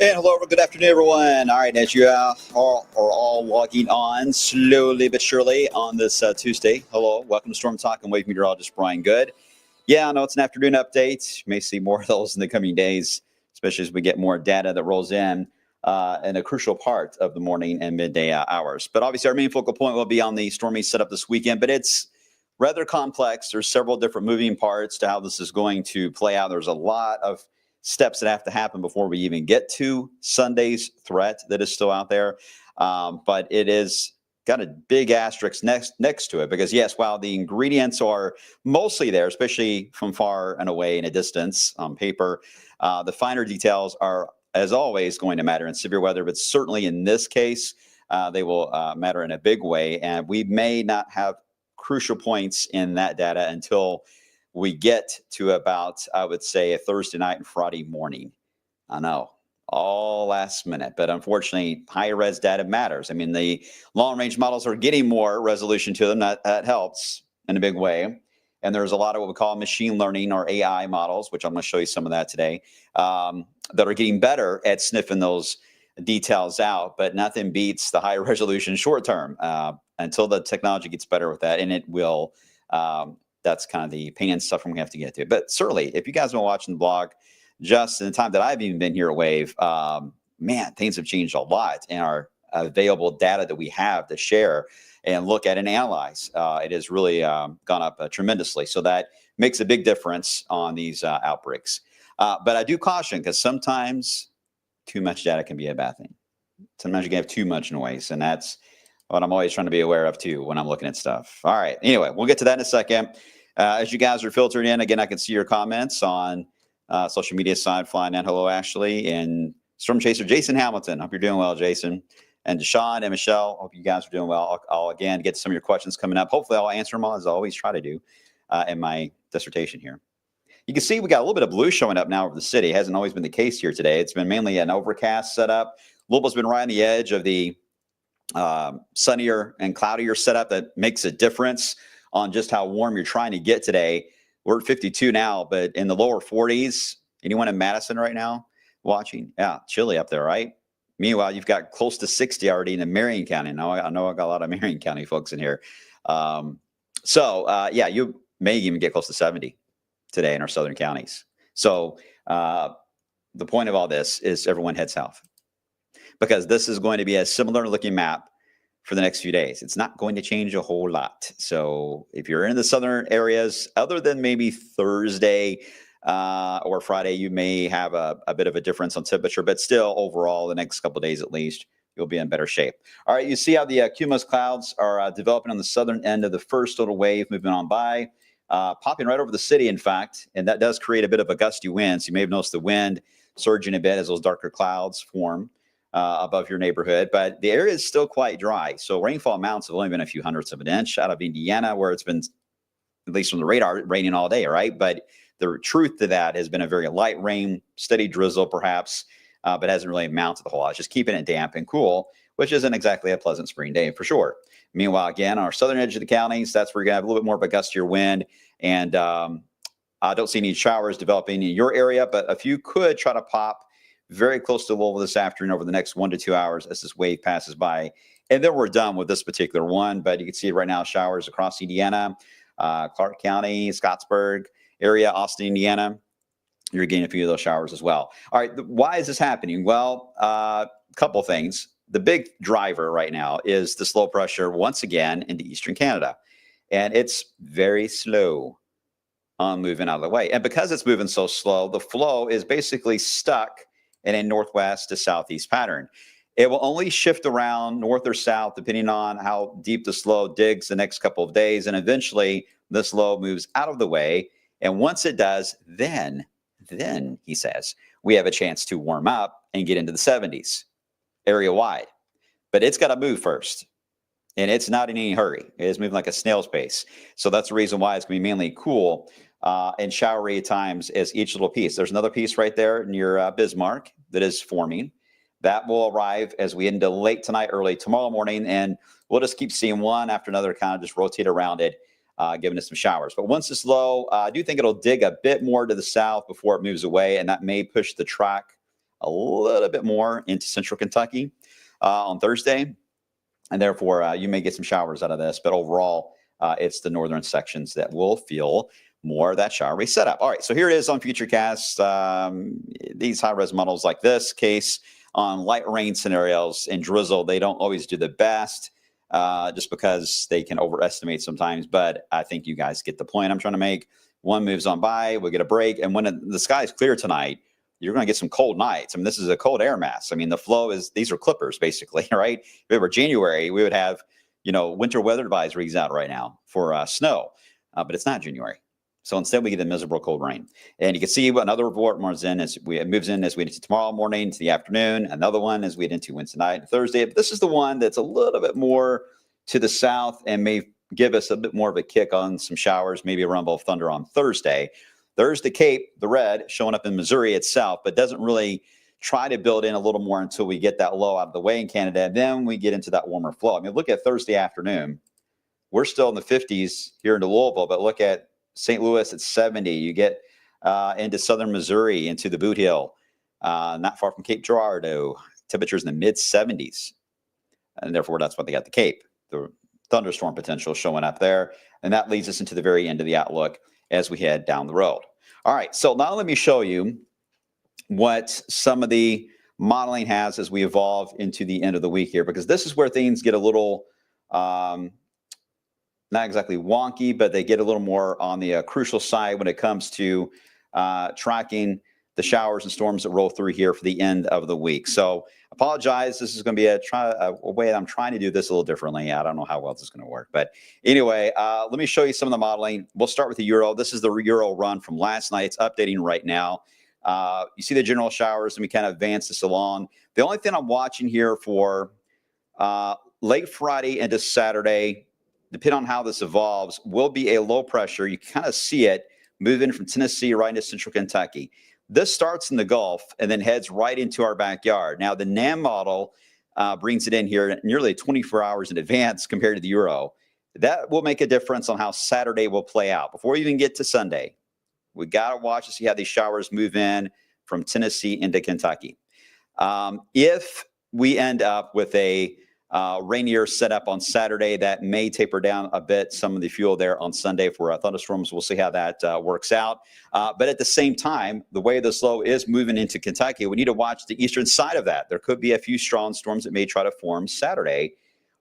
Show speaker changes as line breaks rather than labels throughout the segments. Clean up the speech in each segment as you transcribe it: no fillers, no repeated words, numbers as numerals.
And hello, good afternoon, everyone. All right, as you are all logging on slowly but surely on this Tuesday. Hello, welcome to Storm Talk. I'm wave meteorologist Brian Good. Yeah, I know it's an afternoon update. You may see more of those in the coming days, especially as we get more data that rolls in a crucial part of the morning and midday hours. But obviously, our main focal point will be on the stormy setup this weekend, but it's rather complex. There's several different moving parts to how this is going to play out. There's a lot of steps that have to happen before we even get to Sunday's threat that is still out there. But it is got a big asterisk next to it because, yes, while the ingredients are mostly there, especially from far and away in a distance on paper, the finer details are, as always, going to matter in severe weather. But certainly in this case, they will matter in a big way. And we may not have crucial points in that data until we get to about, I would say, a Thursday night and Friday morning. I know, all last minute, but unfortunately, higher res data matters. I mean, the long range models are getting more resolution to them. That helps in a big way. And there's a lot of what we call machine learning or AI models, which I'm going to show you some of that today, that are getting better at sniffing those details out. But nothing beats the higher resolution short term until the technology gets better with that, and it will. That's kind of the pain and suffering we have to get to. But certainly, if you guys have been watching the blog, just in the time that I've even been here at Wave, man, things have changed a lot in our available data that we have to share and look at and analyze. It has really gone up tremendously. So that makes a big difference on these outbreaks. But I do caution because sometimes too much data can be a bad thing. Sometimes you can have too much noise, and that's what I'm always trying to be aware of too when I'm looking at stuff. All right. Anyway, we'll get to that in a second. As you guys are filtering in, again, I can see your comments on social media side flying in. Hello, Ashley and Storm Chaser Jason Hamilton. Hope you're doing well, Jason. And Deshaun and Michelle, hope you guys are doing well. I'll again get to some of your questions coming up. Hopefully, I'll answer them all as I always try to do in my dissertation here. You can see we got a little bit of blue showing up now over the city. It hasn't always been the case here today. It's been mainly an overcast setup. Louisville's been right on the edge of the sunnier and cloudier setup that makes a difference on just how warm you're trying to get today. We're at 52 now, but in the lower 40s. Anyone in Madison right now watching? Yeah, chilly up there, right? Meanwhile, you've got close to 60 already in Marion County. Now, I know I got a lot of Marion County folks in here. Yeah, you may even get close to 70 today in our southern counties. So the point of all this is everyone head south, because this is going to be a similar looking map for the next few days. It's not going to change a whole lot. So if you're in the southern areas, other than maybe Thursday or Friday, you may have a bit of a difference on temperature, but still overall the next couple of days at least, you'll be in better shape. All right, you see how the cumulus clouds are developing on the southern end of the first little wave moving on by, popping right over the city, in fact, and that does create a bit of a gusty wind. So you may have noticed the wind surging a bit as those darker clouds form above your neighborhood, but the area is still quite dry. So rainfall amounts have only been a few hundredths of an inch out of Indiana, where it's been, at least from the radar, raining all day, right? But the truth to that has been a very light rain, steady drizzle perhaps, but hasn't really amounted a whole lot. It's just keeping it damp and cool, which isn't exactly a pleasant spring day for sure. Meanwhile, again, on our southern edge of the counties, that's where you're going to have a little bit more of a gustier wind. And I don't see any showers developing in your area, but a few could try to pop very close to Louisville this afternoon over the next 1 to 2 hours as this wave passes by. And then we're done with this particular one, but you can see it right now, showers across Indiana, Clark County, Scottsburg area, Austin, Indiana. You're getting a few of those showers as well. All right, why is this happening? Well, a couple things. The big driver right now is this low pressure once again into eastern Canada. And it's very slow on moving out of the way. And because it's moving so slow, the flow is basically stuck in a northwest to southeast pattern. It will only shift around north or south depending on how deep the low digs the next couple of days. And eventually this low moves out of the way. And once it does, then he says, we have a chance to warm up and get into the 70s area wide. But it's got to move first. And it's not in any hurry. It is moving like a snail's pace. So that's the reason why it's going to be mainly cool and showery at times as each little piece. There's another piece right there near Bismarck that is forming. That will arrive as we end into late tonight, early tomorrow morning. And we'll just keep seeing one after another kind of just rotate around it, giving us some showers. But once it's low, I do think it'll dig a bit more to the south before it moves away. And that may push the track a little bit more into central Kentucky on Thursday. And therefore, you may get some showers out of this. But overall, it's the northern sections that will feel more of that showery setup. All right, so here it is on Futurecast. These high-res models like this case on light rain scenarios and drizzle, they don't always do the best just because they can overestimate sometimes. But I think you guys get the point I'm trying to make. One moves on by, we'll get a break. And when the sky is clear tonight, you're going to get some cold nights. I mean, this is a cold air mass. I mean, the flow is, these are clippers basically, right? If it were January, we would have, winter weather advisories out right now for snow, but it's not January. So instead we get a miserable cold rain. And you can see another report moves in as we get into tomorrow morning to the afternoon, another one as we get into Wednesday night and Thursday. But this is the one that's a little bit more to the south and may give us a bit more of a kick on some showers, maybe a rumble of thunder on Thursday. There's the Cape, the red, showing up in Missouri itself, but doesn't really try to build in a little more until we get that low out of the way in Canada. And then we get into that warmer flow. I mean, look at Thursday afternoon. We're still in the 50s here into Louisville, but look at St. Louis at 70. You get into southern Missouri, into the Boot Hill, not far from Cape Girardeau. Temperatures in the mid-70s. And therefore, that's what they got the Cape. The thunderstorm potential showing up there. And that leads us into the very end of the outlook as we head down the road. All right, so now let me show you what some of the modeling has as we evolve into the end of the week here, because this is where things get a little, not exactly wonky, but they get a little more on the crucial side when it comes to tracking the showers and storms that roll through here for the end of the week. So apologize. This is going to be a way I'm trying to do this a little differently. I don't know how well this is going to work. But anyway, let me show you some of the modeling. We'll start with the Euro. This is the Euro run from last night. It's updating right now. You see the general showers. Let me kind of advance this along. The only thing I'm watching here for late Friday into Saturday, depending on how this evolves, will be a low pressure. You kind of see it moving from Tennessee right into central Kentucky. This starts in the Gulf and then heads right into our backyard. Now, the NAM model brings it in here nearly 24 hours in advance compared to the Euro. That will make a difference on how Saturday will play out. Before we even get to Sunday, we got to watch to see how these showers move in from Tennessee into Kentucky. If we end up with a rainier setup on Saturday, that may taper down a bit some of the fuel there on Sunday for thunderstorms. We'll see how that works out. But at the same time, the way this low is moving into Kentucky, we need to watch the eastern side of that. There could be a few strong storms that may try to form Saturday,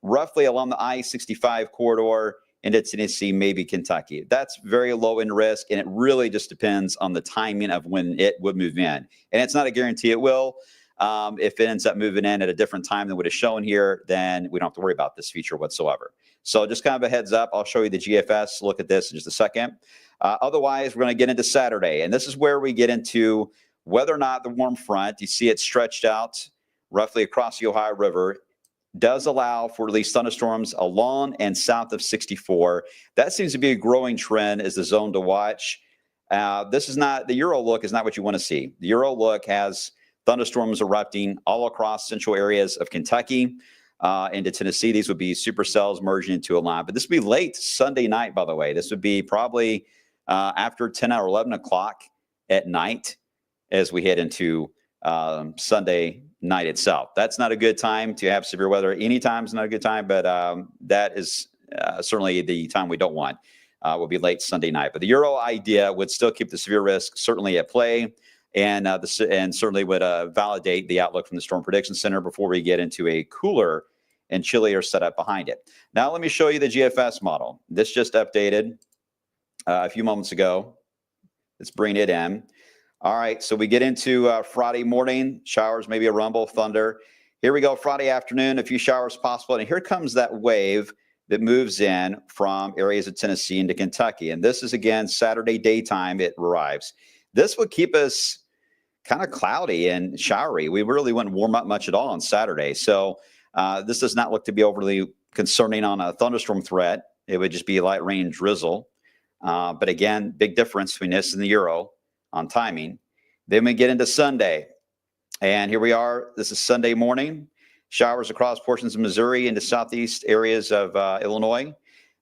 roughly along the I-65 corridor into Tennessee, maybe Kentucky. That's very low in risk, and it really just depends on the timing of when it would move in. And it's not a guarantee it will. If it ends up moving in at a different time than what is shown here, then we don't have to worry about this feature whatsoever. So just kind of a heads up. I'll show you the GFS. Look at this in just a second. Otherwise, we're going to get into Saturday. And this is where we get into whether or not the warm front, you see it stretched out roughly across the Ohio River, does allow for at least thunderstorms along and south of 64. That seems to be a growing trend as the zone to watch. This is not, the Euro look is not what you want to see. The Euro look has thunderstorms erupting all across central areas of Kentucky into Tennessee. These would be supercells merging into a line. But this would be late Sunday night, by the way. This would be probably after 10 or 11 o'clock at night as we head into Sunday night itself. That's not a good time to have severe weather. Any time is not a good time, but that is certainly the time we don't want. Will be late Sunday night. But the Euro idea would still keep the severe risk certainly at play. And certainly would validate the outlook from the Storm Prediction Center before we get into a cooler and chillier setup behind it. Now, let me show you the GFS model. This just updated a few moments ago. Let's bring it in. All right, so we get into Friday morning, showers, maybe a rumble, thunder. Here we go, Friday afternoon, a few showers possible. And here comes that wave that moves in from areas of Tennessee into Kentucky. And this is, again, Saturday daytime it arrives. This would keep us kind of cloudy and showery. We really wouldn't warm up much at all on Saturday. So this does not look to be overly concerning on a thunderstorm threat. It would just be light rain drizzle. But again, big difference between this and the Euro on timing. Then we get into Sunday. And here we are. This is Sunday morning. Showers across portions of Missouri into southeast areas of Illinois.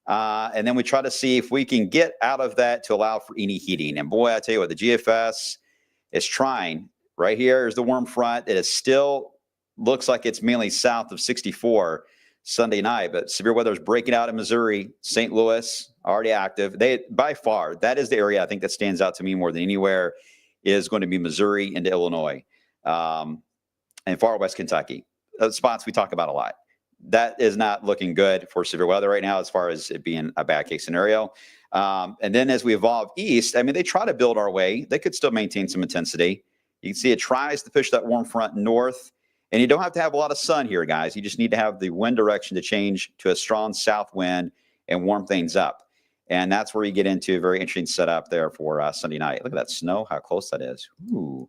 And then we try to see if we can get out of that to allow for any heating. And boy, I tell you what, the GFS is trying Right here is the warm front. It is still looks like it's mainly south of 64 Sunday night, but severe weather is breaking out in Missouri, St. Louis, already active. They, by far, that is the area I think that stands out to me more than anywhere, is going to be Missouri into Illinois, and far west Kentucky. Spots we talk about a lot. That is not looking good for severe weather right now as far as it being a bad case scenario. And then as we evolve east, I mean, they try to build our way. They could still maintain some intensity. You can see it tries to push that warm front north. And you don't have to have a lot of sun here, guys. You just need to have the wind direction to change to a strong south wind and warm things up. And that's where you get into a very interesting setup there for Sunday night. Look at that snow, how close that is. Ooh.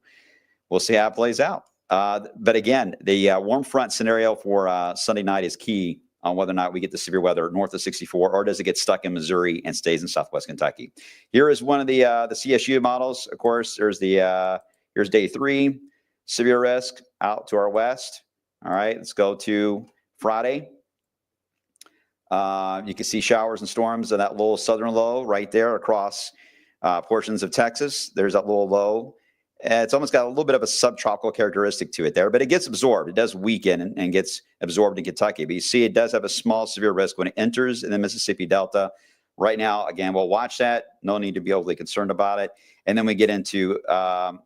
We'll see how it plays out. But again, the warm front scenario for Sunday night is key on whether or not we get the severe weather north of 64, or does it get stuck in Missouri and stays in southwest Kentucky. Here is one of the CSU models. Of course, there's the here's day 3, severe risk out to our west. All right, let's go to Friday. You can see showers and storms of that little southern low right there across portions of Texas. There's that little low. It's almost got a little bit of a subtropical characteristic to it there, but it gets absorbed. It does weaken and gets absorbed in Kentucky. But you see it does have a small severe risk when it enters in the Mississippi Delta. Right now, again, we'll watch that. No need to be overly concerned about it. And then we get into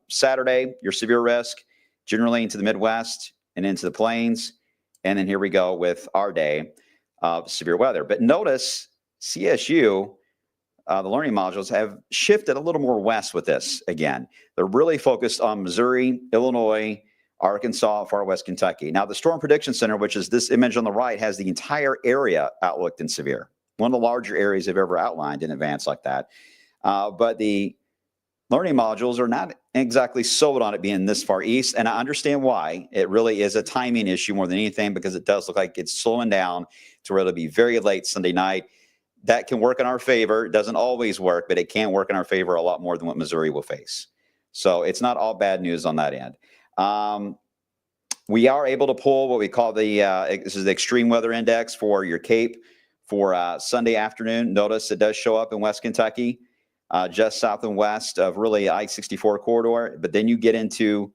Saturday, your severe risk, generally into the Midwest and into the plains. And then here we go with our day of severe weather. But notice CSU, the learning modules have shifted a little more west with this again. They're really focused on Missouri, Illinois, Arkansas, far west Kentucky. Now, the Storm Prediction Center, which is this image on the right, has the entire area outlooked in severe. One of the larger areas they've ever outlined in advance like that. But the learning modules are not exactly sold on it being this far east, and I understand why. It really is a timing issue more than anything, because it does look like it's slowing down to where it'll be very late Sunday night. That can work in our favor. It doesn't always work, but it can work in our favor a lot more than what Missouri will face. So it's not all bad news on that end. We are able to pull what we call the, this is the extreme weather index for your Cape for Sunday afternoon. Notice it does show up in West Kentucky, just south and west of really I-64 corridor. But then you get into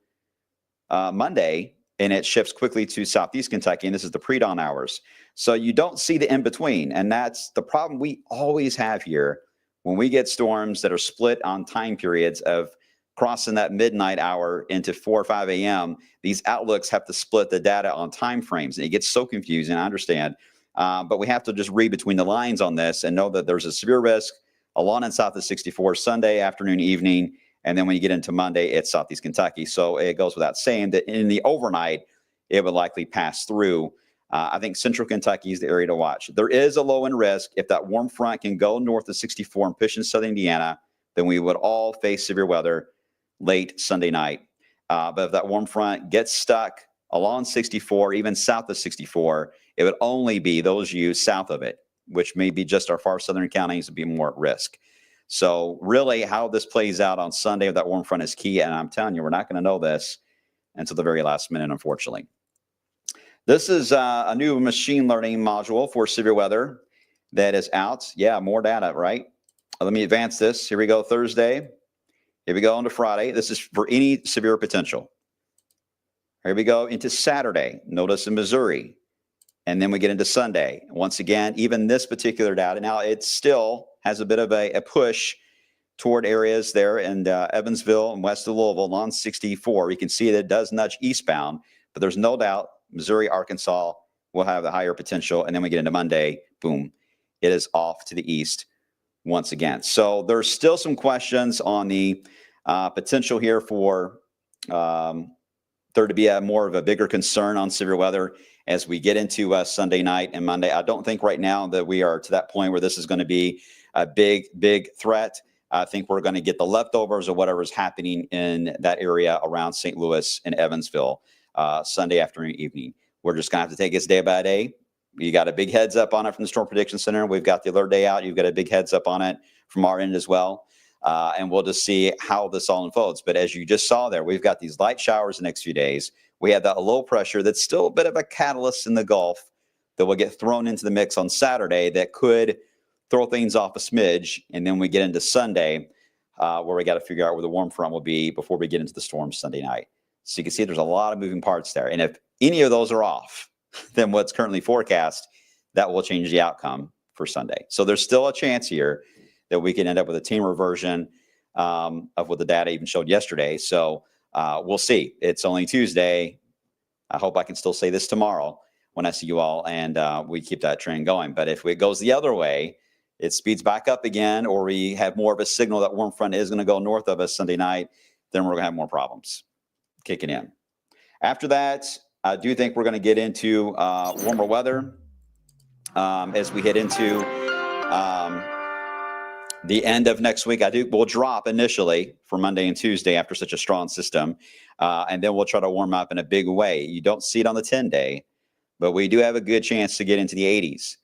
Monday, and it shifts quickly to southeast Kentucky, and this is the pre-dawn hours. So you don't see the in-between, and that's the problem we always have here when we get storms that are split on time periods of crossing that midnight hour into 4 or 5 a.m. These outlooks have to split the data on time frames, and it gets so confusing, I understand. But we have to just read between the lines on this and know that there's a severe risk along and south of 64 Sunday afternoon, evening, and then when you get into Monday, it's southeast Kentucky. So it goes without saying that in the overnight, it would likely pass through. I think central Kentucky is the area to watch. There is a low end risk. If that warm front can go north of 64 and push in southern Indiana, then we would all face severe weather late Sunday night. But if that warm front gets stuck along 64, even south of 64, it would only be those you south of it, which may be just our far southern counties, would be more at risk. So really how this plays out on Sunday with that warm front is key. And I'm telling you, we're not going to know this until the very last minute, unfortunately. This is a new machine learning module for severe weather that is out. Yeah, more data, right? Let me advance this. Here we go, Thursday. Here we go into Friday. This is for any severe potential. Here we go into Saturday. Notice in Missouri. And then we get into Sunday. Once again, even this particular data, now it still has a bit of a push toward areas there in Evansville and west of Louisville on 64. You can see that it does nudge eastbound, but there's no doubt Missouri, Arkansas will have the higher potential. And then we get into Monday, boom, it is off to the east once again. So there's still some questions on the potential here for there to be more of a bigger concern on severe weather as we get into Sunday night and Monday. I don't think right now that we are to that point where this is going to be a big threat. I think we're going to get the leftovers of whatever's happening in that area around St. Louis and Evansville Sunday afternoon, evening. We're just going to have to take this day by day. You got a big heads up on it from the Storm Prediction Center. We've got the alert day out. You've got a big heads up on it from our end as well. And we'll just see how this all unfolds. But as you just saw there, we've got these light showers the next few days. We have that low pressure that's still a bit of a catalyst in the Gulf that will get thrown into the mix on Saturday that could throw things off a smidge. And then we get into Sunday. where we got to figure out where the warm front will be before we get into the storm Sunday night. So you can see there's a lot of moving parts there. And if any of those are off than what's currently forecast, that will change the outcome for Sunday. So there's still a chance here that we can end up with a team reversion of what the data even showed yesterday. So we'll see. It's only Tuesday. I hope I can still say this tomorrow when I see you all, and we keep that trend going. But if it goes the other way, it speeds back up again, or we have more of a signal that warm front is going to go north of us Sunday night, then we're going to have more problems kicking in. After that, I do think we're going to get into warmer weather as we head into the end of next week. We'll drop initially for Monday and Tuesday after such a strong system, and then we'll try to warm up in a big way. You don't see it on the 10-day, but we do have a good chance to get into the 80s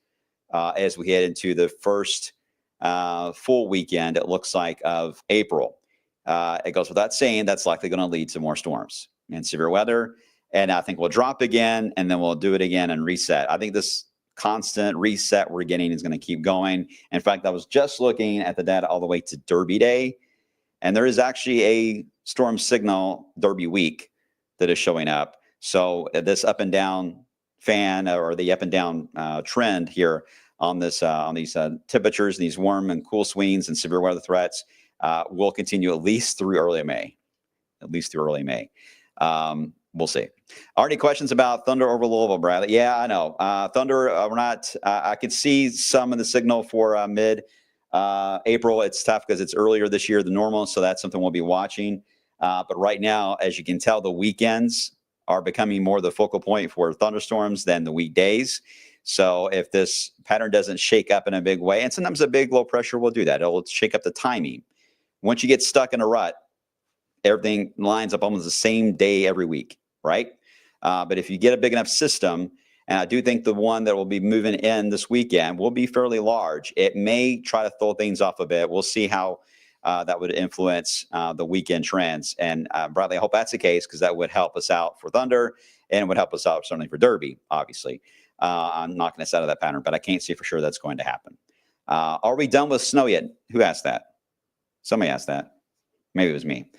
as we head into the first full weekend, it looks like, of April. It goes without saying that's likely going to lead to more storms and severe weather. And I think we'll drop again, and then we'll do it again and reset. I think this constant reset we're getting is going to keep going. In fact, I was just looking at the data all the way to Derby Day, and there is actually a storm signal Derby week that is showing up. So this up and down fan, or the up and down trend here on this on these temperatures, these warm and cool swings and severe weather threats will continue at least through early May. We'll see. Already questions about Thunder over Louisville, Bradley? Yeah, I know. Thunder, we're not. I could see some of the signal for mid-April. It's tough because it's earlier this year than normal, so that's something we'll be watching. But right now, as you can tell, the weekends are becoming more the focal point for thunderstorms than the weekdays. So if this pattern doesn't shake up in a big way, and sometimes a big low pressure will do that, it'll shake up the timing. Once you get stuck in a rut, everything lines up almost the same day every week, right? But if you get a big enough system, and I do think the one that will be moving in this weekend will be fairly large, it may try to throw things off a bit. We'll see how that would influence the weekend trends. And Bradley, I hope that's the case, because that would help us out for Thunder, and it would help us out certainly for Derby, obviously. I'm knocking us out of that pattern, but I can't see for sure that's going to happen. Are we done with snow yet? Who asked that? Somebody asked that. Maybe it was me.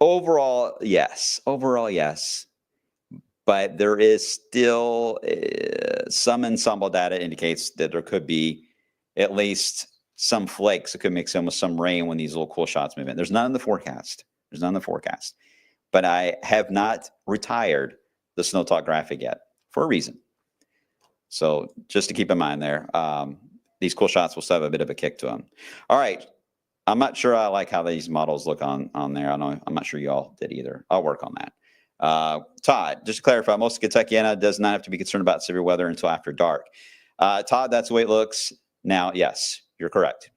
Overall, yes. But there is still some ensemble data indicates that there could be at least some flakes that could mix in with some rain when these little cool shots move in. There's none in the forecast. But I have not retired the StormTALK graphic yet for a reason. So just to keep in mind there, these cool shots will still have a bit of a kick to them. All right. I'm not sure I like how these models look on there. I'm not sure you all did either. I'll work on that. Todd, just to clarify, most of Kentuckiana does not have to be concerned about severe weather until after dark. Todd, that's the way it looks now. Yes, you're correct.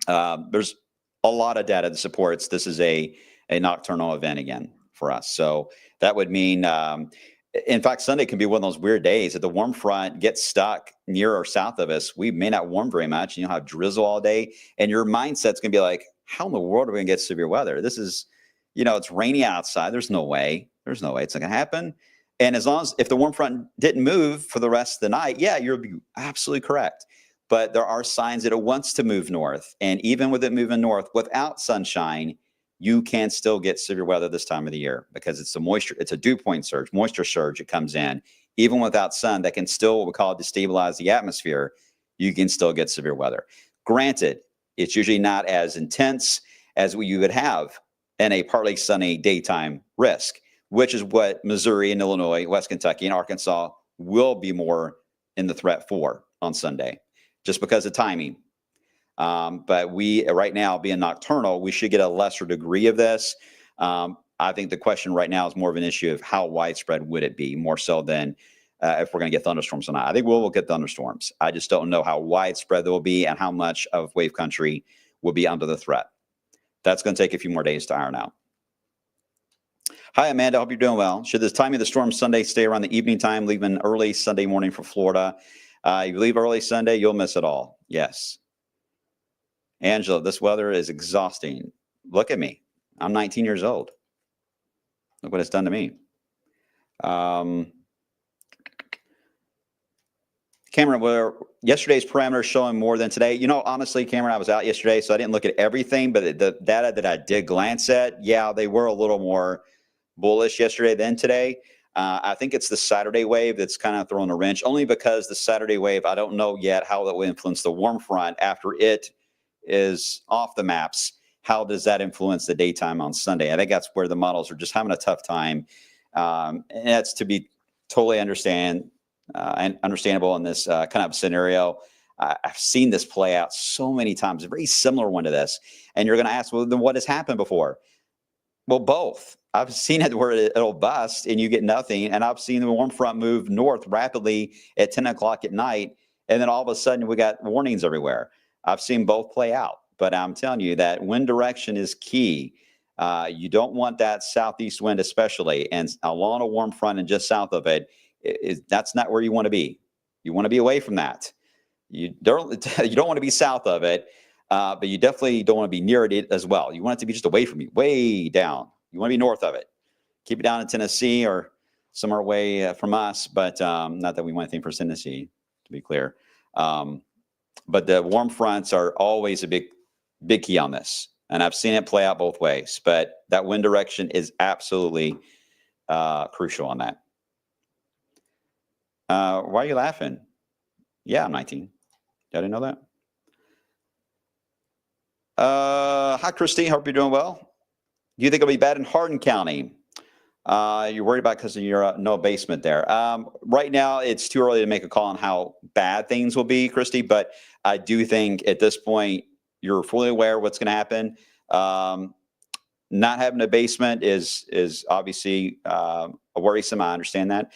There's a lot of data that supports this is a nocturnal event again for us. So that would mean, in fact, Sunday can be one of those weird days. If the warm front gets stuck near or south of us, we may not warm very much. You'll have drizzle all day, and your mindset's going to be like, how in the world are we going to get severe weather? This is, it's rainy outside. There's no way. It's not going to happen. And if the warm front didn't move for the rest of the night, yeah, you'll be absolutely correct. But there are signs that it wants to move north. And even with it moving north without sunshine, you can still get severe weather this time of the year, because it's a dew point surge, moisture surge that comes in. Even without sun, that can still, what we call, destabilize the atmosphere. You can still get severe weather. Granted, it's usually not as intense as you would have in a partly sunny daytime risk, which is what Missouri and Illinois, West Kentucky and Arkansas will be more in the threat for on Sunday, just because of timing. But we, right now, being nocturnal, we should get a lesser degree of this. I think the question right now is more of an issue of how widespread would it be, more so than if we're going to get thunderstorms or not. I think we'll get thunderstorms. I just don't know how widespread they will be and how much of wave country will be under the threat. That's going to take a few more days to iron out. Hi, Amanda. Hope you're doing well. Should the timing of the storm Sunday stay around the evening time, leaving early Sunday morning for Florida? If you leave early Sunday, you'll miss it all. Yes. Angela, this weather is exhausting. Look at me. I'm 19 years old. Look what it's done to me. Cameron, were yesterday's parameters showing more than today? Honestly, Cameron, I was out yesterday, so I didn't look at everything, but the data that I did glance at, yeah, they were a little more bullish yesterday than today. I think it's the Saturday wave that's kind of throwing a wrench, only because the Saturday wave, I don't know yet how that will influence the warm front after it is off the maps. How does that influence the daytime on Sunday? I think that's where the models are just having a tough time. And that's to be totally and understandable in this kind of scenario. I've seen this play out so many times, a very similar one to this. And you're going to ask, well, then what has happened before? Well, both. I've seen it where it'll bust and you get nothing. And I've seen the warm front move north rapidly at 10 o'clock at night. And then all of a sudden we got warnings everywhere. I've seen both play out. But I'm telling you that wind direction is key. You don't want that southeast wind especially. And along a warm front and just south of it, that's not where you want to be. You want to be away from that. You don't want to be south of it. But you definitely don't want to be near it as well. You want it to be just away from you, way down. You want to be north of it. Keep it down in Tennessee or somewhere away from us, but not that we want anything for Tennessee, to be clear. But the warm fronts are always a big key on this. And I've seen it play out both ways. But that wind direction is absolutely crucial on that. Why are you laughing? Yeah, I'm 19. I didn't know that. Hi, Christy. Hope you're doing well. Do you think it'll be bad in Hardin County? You're worried about because of your no basement there. Right now, it's too early to make a call on how bad things will be, Christy. But I do think at this point, you're fully aware of what's going to happen. Not having a basement is obviously worrisome. I understand that.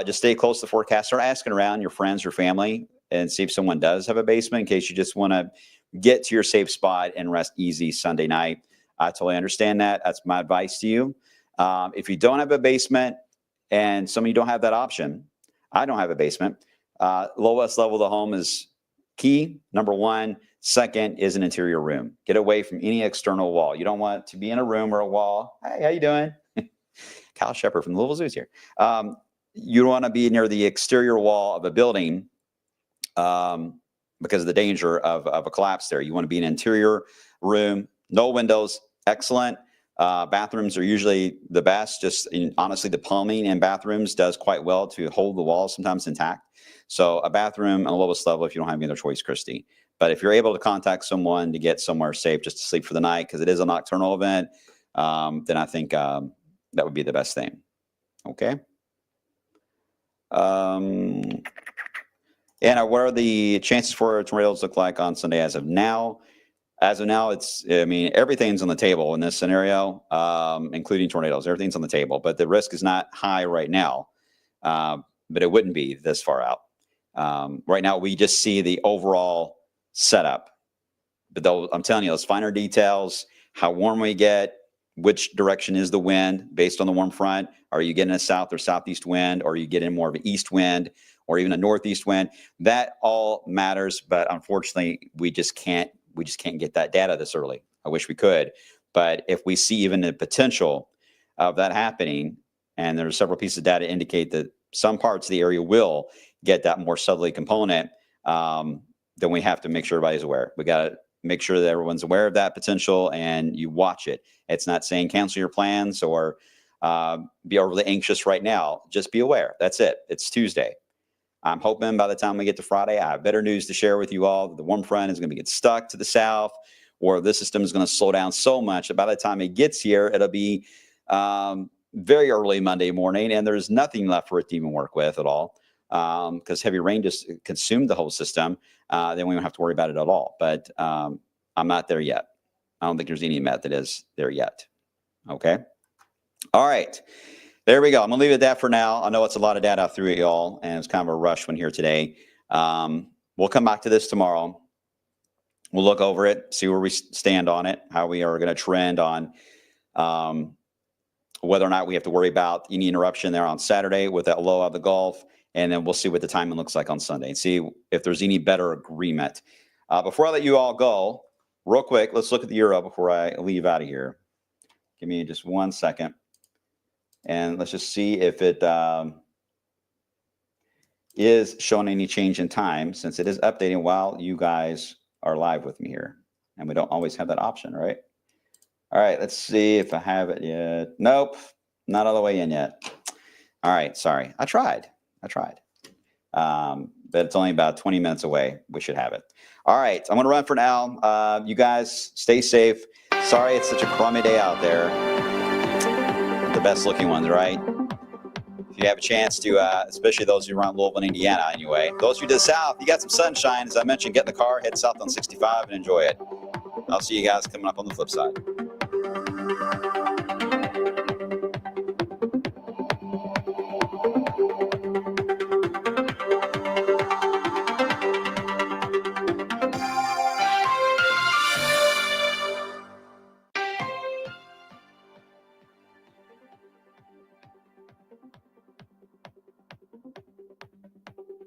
Just stay close to the forecast. Start asking around your friends or family and see if someone does have a basement in case you just want to get to your safe spot and rest easy Sunday night. I totally understand that. That's my advice to you. If you don't have a basement and some of you don't have that option, I don't have a basement. Lowest level of the home is key, number one. Second is an interior room. Get away from any external wall. You don't want to be in a room or a wall. Hey, how you doing? Kyle Shepard from the Louisville Zoo's here. You don't want to be near the exterior wall of a building because of the danger of a collapse there. You want to be in an interior room, no windows, excellent. Bathrooms are usually the best. Honestly, the plumbing in bathrooms does quite well to hold the walls sometimes intact. So a bathroom on the lowest level if you don't have any other choice, Christy. But if you're able to contact someone to get somewhere safe just to sleep for the night, because it is a nocturnal event, then I think that would be the best thing. Okay. And what are the chances for tornadoes look like on Sunday as of now? As of now, everything's on the table in this scenario, including tornadoes. Everything's on the table, but the risk is not high right now. But it wouldn't be this far out. Right now, we just see the overall setup. But I'm telling you, those finer details, how warm we get, which direction is the wind based on the warm front. Are you getting a south or southeast wind? Or are you getting more of an east wind or even a northeast wind? That all matters. But unfortunately, we just can't get that data this early. I wish we could. But if we see even the potential of that happening, and there's several pieces of data indicate that some parts of the area will get that more southerly component, then we have to make sure everybody's aware. We got to make sure that everyone's aware of that potential and you watch it. It's not saying cancel your plans or be overly anxious right now. Just be aware. That's it. It's Tuesday. I'm hoping by the time we get to Friday, I have better news to share with you all. The warm front is going to get stuck to the south, or this system is going to slow down so much that by the time it gets here, it'll be very early Monday morning, and there's nothing left for it to even work with at all because heavy rain just consumed the whole system. Then we don't have to worry about it at all. But I'm not there yet. I don't think there's any method is there yet. Okay. All right. There we go. I'm going to leave it at that for now. I know it's a lot of data through it, y'all, and it's kind of a rush one here today. We'll come back to this tomorrow. We'll look over it, see where we stand on it, how we are going to trend on whether or not we have to worry about any interruption there on Saturday with that low out of the Gulf, and then we'll see what the timing looks like on Sunday and see if there's any better agreement. Before I let you all go, real quick, let's look at the euro before I leave out of here. Give me just 1 second. And let's just see if it is showing any change in time, since it is updating while you guys are live with me here. And we don't always have that option, right? All right, let's see if I have it yet. Nope, not all the way in yet. All right, sorry. I tried. But it's only about 20 minutes away. We should have it. All right, I'm going to run for now. You guys stay safe. Sorry it's such a crummy day out there. The best looking ones, right? If you have a chance to, especially those who are around Louisville and Indiana anyway. Those of you to the south, you got some sunshine. As I mentioned, get in the car, head south on 65 and enjoy it. I'll see you guys coming up on the flip side.